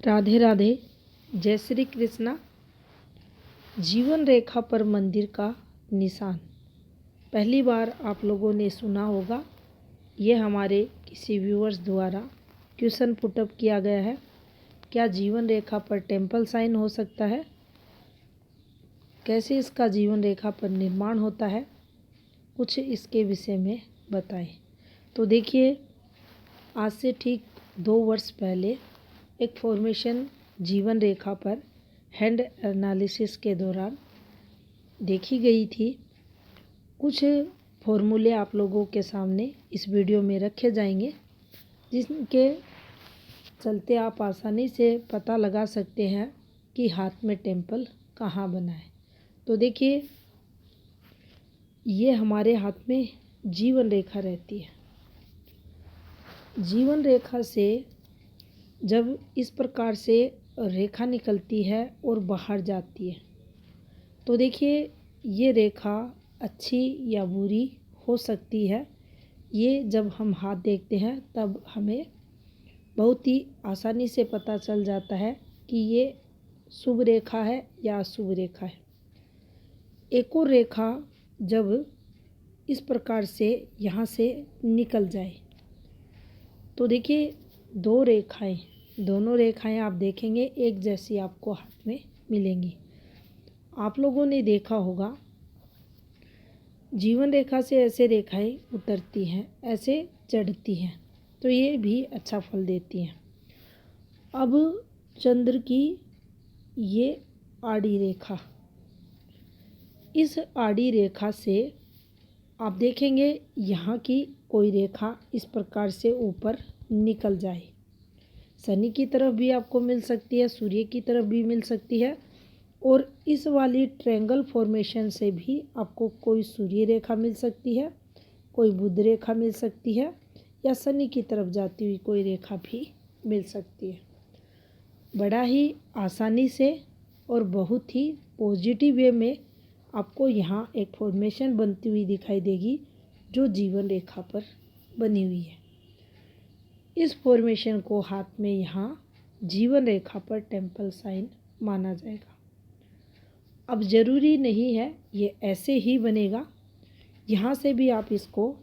राधे राधे। जय श्री कृष्णा। जीवन रेखा पर मंदिर का निशान पहली बार आप लोगों ने सुना होगा। ये हमारे किसी व्यूअर्स द्वारा क्वेश्चन पुटअप किया गया है। क्या जीवन रेखा पर टेम्पल साइन हो सकता है? कैसे इसका जीवन रेखा पर निर्माण होता है, कुछ इसके विषय में बताएं। तो देखिए, आज से ठीक 2 वर्ष पहले एक फॉर्मेशन जीवन रेखा पर हैंड एनालिसिस के दौरान देखी गई थी। कुछ फॉर्मूले आप लोगों के सामने इस वीडियो में रखे जाएंगे, जिनके चलते आप आसानी से पता लगा सकते हैं कि हाथ में टेम्पल कहाँ बना है। तो देखिए, ये हमारे हाथ में जीवन रेखा रहती है। जीवन रेखा से जब इस प्रकार से रेखा निकलती है और बाहर जाती है, तो देखिए ये रेखा अच्छी या बुरी हो सकती है। ये जब हम हाथ देखते हैं तब हमें बहुत ही आसानी से पता चल जाता है कि ये शुभ रेखा है या अशुभ रेखा है। एक और रेखा जब इस प्रकार से यहाँ से निकल जाए, तो देखिए दोनों रेखाएं आप देखेंगे एक जैसी आपको हाथ में मिलेंगी। आप लोगों ने देखा होगा, जीवन रेखा से ऐसे रेखाएं उतरती हैं, ऐसे चढ़ती हैं, तो ये भी अच्छा फल देती हैं। अब चंद्र की ये आड़ी रेखा, इस आड़ी रेखा से आप देखेंगे यहाँ की कोई रेखा इस प्रकार से ऊपर निकल जाए। शनि की तरफ भी आपको मिल सकती है, सूर्य की तरफ भी मिल सकती है, और इस वाली ट्रायंगल फॉर्मेशन से भी आपको कोई सूर्य रेखा मिल सकती है, कोई बुध रेखा मिल सकती है, या शनि की तरफ जाती हुई कोई रेखा भी मिल सकती है। बड़ा ही आसानी से और बहुत ही पॉजिटिव वे में आपको यहाँ एक फॉर्मेशन बनती हुई दिखाई देगी, जो जीवन रेखा पर बनी हुई है। इस फॉर्मेशन को हाथ में यहाँ जीवन रेखा पर टेम्पल साइन माना जाएगा। अब ज़रूरी नहीं है ये ऐसे ही बनेगा, यहाँ से भी आप इसको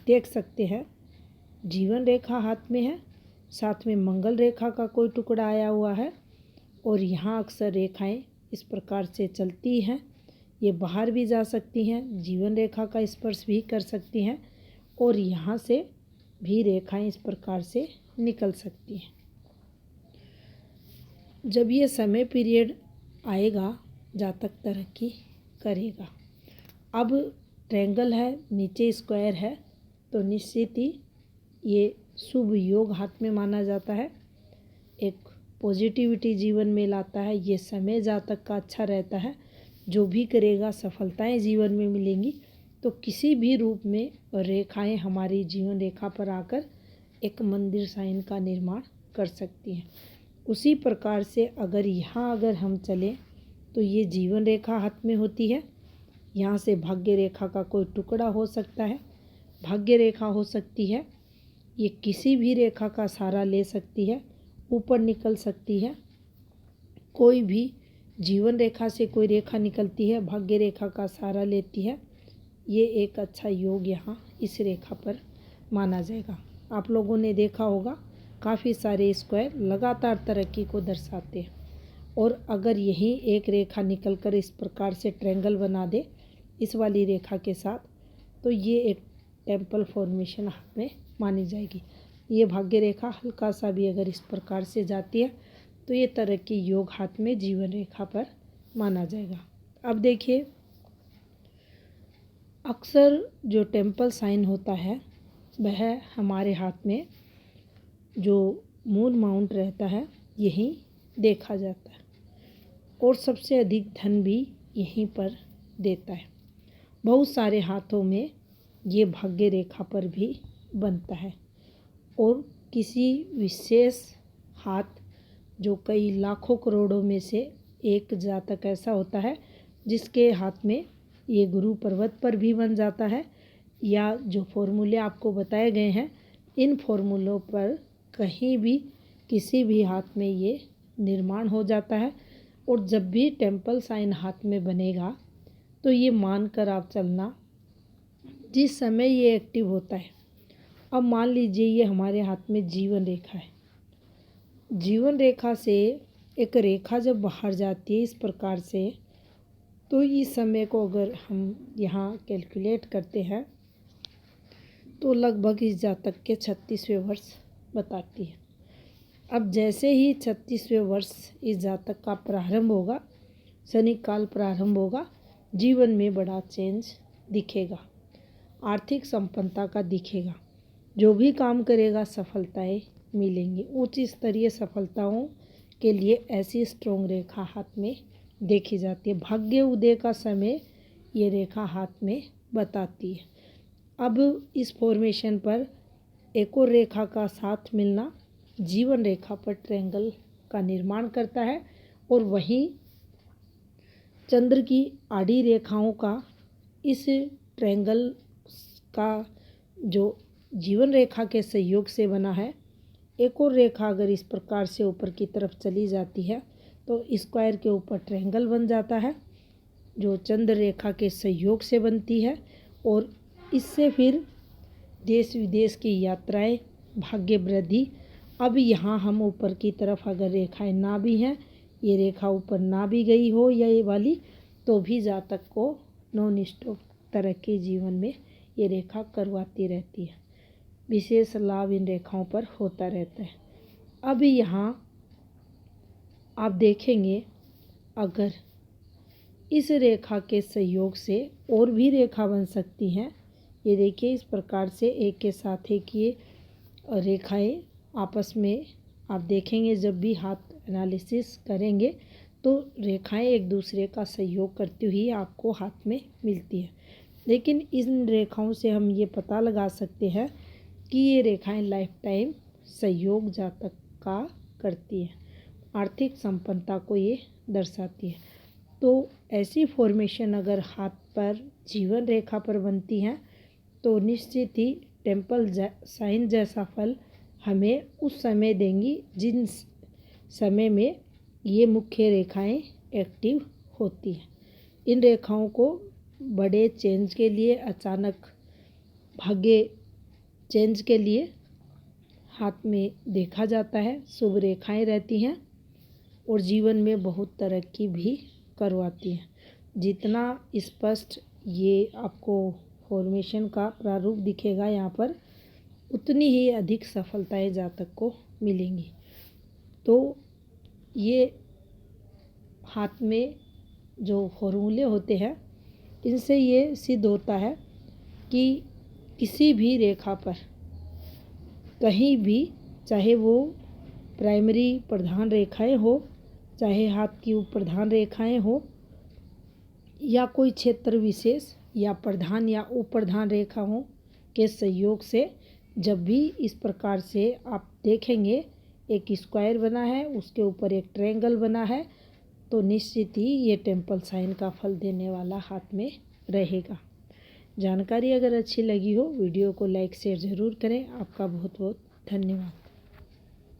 देख सकते हैं। जीवन रेखा हाथ में है, साथ में मंगल रेखा का कोई टुकड़ा आया हुआ है, और यहाँ अक्सर रेखाएं इस प्रकार से चलती हैं। ये बाहर भी जा सकती हैं, जीवन रेखा का स्पर्श भी कर सकती हैं, और यहाँ से भी रेखाएं इस प्रकार से निकल सकती हैं। जब ये समय पीरियड आएगा, जातक तरक्की करेगा। अब ट्रायंगल है, नीचे स्क्वायर है, तो निश्चित ही ये शुभ योग हाथ में माना जाता है, एक पॉजिटिविटी जीवन में लाता है। ये समय जातक का अच्छा रहता है, जो भी करेगा सफलताएं जीवन में मिलेंगी। तो किसी भी रूप में रेखाएं हमारी जीवन रेखा पर आकर एक मंदिर साइन का निर्माण कर सकती हैं। उसी प्रकार से अगर हम चलें, तो ये जीवन रेखा हाथ में होती है। यहाँ से भाग्य रेखा का कोई टुकड़ा हो सकता है, भाग्य रेखा हो सकती है। ये किसी भी रेखा का सहारा ले सकती है, ऊपर निकल सकती है। कोई भी जीवन रेखा से कोई रेखा निकलती है, भाग्य रेखा का सहारा लेती है। ये एक अच्छा योग यहाँ इस रेखा पर माना जाएगा। आप लोगों ने देखा होगा, काफ़ी सारे स्क्वायर लगातार तरक्की को दर्शाते हैं, और अगर यही एक रेखा निकलकर इस प्रकार से ट्रायंगल बना दे इस वाली रेखा के साथ, तो ये एक टेम्पल फॉर्मेशन हाथ में मानी जाएगी। ये भाग्य रेखा हल्का सा भी अगर इस प्रकार से जाती है, तो ये तरक्की योग हाथ में जीवन रेखा पर माना जाएगा। अब देखिए, अक्सर जो टेम्पल साइन होता है, वह हमारे हाथ में जो मून माउंट रहता है यहीं देखा जाता है, और सबसे अधिक धन भी यहीं पर देता है। बहुत सारे हाथों में ये भाग्य रेखा पर भी बनता है, और किसी विशेष हाथ, जो कई लाखों करोड़ों में से एक जातक ऐसा होता है जिसके हाथ में ये गुरु पर्वत पर भी बन जाता है, या जो फॉर्मूले आपको बताए गए हैं इन फॉर्मूलों पर कहीं भी किसी भी हाथ में ये निर्माण हो जाता है। और जब भी टेम्पल साइन हाथ में बनेगा तो ये मान कर आप चलना, जिस समय ये एक्टिव होता है, अब मान लीजिए ये हमारे हाथ में जीवन रेखा है। जीवन रेखा से एक रेखा जब बाहर जाती है इस प्रकार से, तो इस समय को अगर हम यहाँ कैलकुलेट करते हैं तो लगभग इस जातक के 36वें वर्ष बताती है। अब जैसे ही 36वें वर्ष इस जातक का प्रारंभ होगा, शनि काल प्रारंभ होगा, जीवन में बड़ा चेंज दिखेगा, आर्थिक संपन्नता का दिखेगा। जो भी काम करेगा सफलताएं मिलेंगी। उच्च स्तरीय सफलताओं के लिए ऐसी स्ट्रोंग रेखा हाथ में देखी जाती है। भाग्य उदय का समय ये रेखा हाथ में बताती है। अब इस फॉर्मेशन पर एक और रेखा का साथ मिलना जीवन रेखा पर ट्रायंगल का निर्माण करता है, और वहीं चंद्र की आड़ी रेखाओं का इस ट्रायंगल का जो जीवन रेखा के सहयोग से बना है, एक और रेखा अगर इस प्रकार से ऊपर की तरफ चली जाती है तो स्क्वायर के ऊपर ट्रायंगल बन जाता है, जो चंद्र रेखा के सहयोग से बनती है। और इससे फिर देश विदेश की यात्राएं, भाग्य वृद्धि। अब यहाँ हम ऊपर की तरफ अगर रेखाएं ना भी हैं, ये रेखा ऊपर ना भी गई हो या ये वाली, तो भी जातक को नॉन स्टॉप तरक्की जीवन में ये रेखा करवाती रहती है। विशेष लाभ इन रेखाओं पर होता रहता है। अब यहाँ आप देखेंगे, अगर इस रेखा के सहयोग से और भी रेखा बन सकती हैं। ये देखिए इस प्रकार से एक के साथ एक ये रेखाएं आपस में आप देखेंगे, जब भी हाथ एनालिसिस करेंगे तो रेखाएं एक दूसरे का सहयोग करती हुई आपको हाथ में मिलती है। लेकिन इन रेखाओं से हम ये पता लगा सकते हैं कि ये रेखाएं लाइफ टाइम सहयोग जातक का करती है, आर्थिक संपन्नता को ये दर्शाती है। तो ऐसी फॉर्मेशन अगर हाथ पर जीवन रेखा पर बनती हैं तो निश्चित ही टेम्पल साइन जैसा फल हमें उस समय देंगी जिन समय में ये मुख्य रेखाएं एक्टिव होती हैं। इन रेखाओं को बड़े चेंज के लिए, अचानक भाग्य चेंज के लिए हाथ में देखा जाता है। शुभ रेखाएं रहती हैं और जीवन में बहुत तरक्की भी करवाती हैं। जितना स्पष्ट ये आपको फॉर्मेशन का प्रारूप दिखेगा यहाँ पर, उतनी ही अधिक सफलताएं जातक को मिलेंगी। तो ये हाथ में जो फॉर्मूले होते हैं, इनसे ये सिद्ध होता है कि किसी भी रेखा पर कहीं भी, चाहे वो प्राइमरी प्रधान रेखाएं हो, चाहे हाथ की प्रधान रेखाएं हो, या कोई क्षेत्र विशेष या प्रधान या उप्रधान रेखाओं के सहयोग से, जब भी इस प्रकार से आप देखेंगे एक स्क्वायर बना है, उसके ऊपर एक ट्रायंगल बना है, तो निश्चित ही ये टेम्पल साइन का फल देने वाला हाथ में रहेगा। जानकारी अगर अच्छी लगी हो, वीडियो को लाइक शेयर ज़रूर करें। आपका बहुत बहुत धन्यवाद।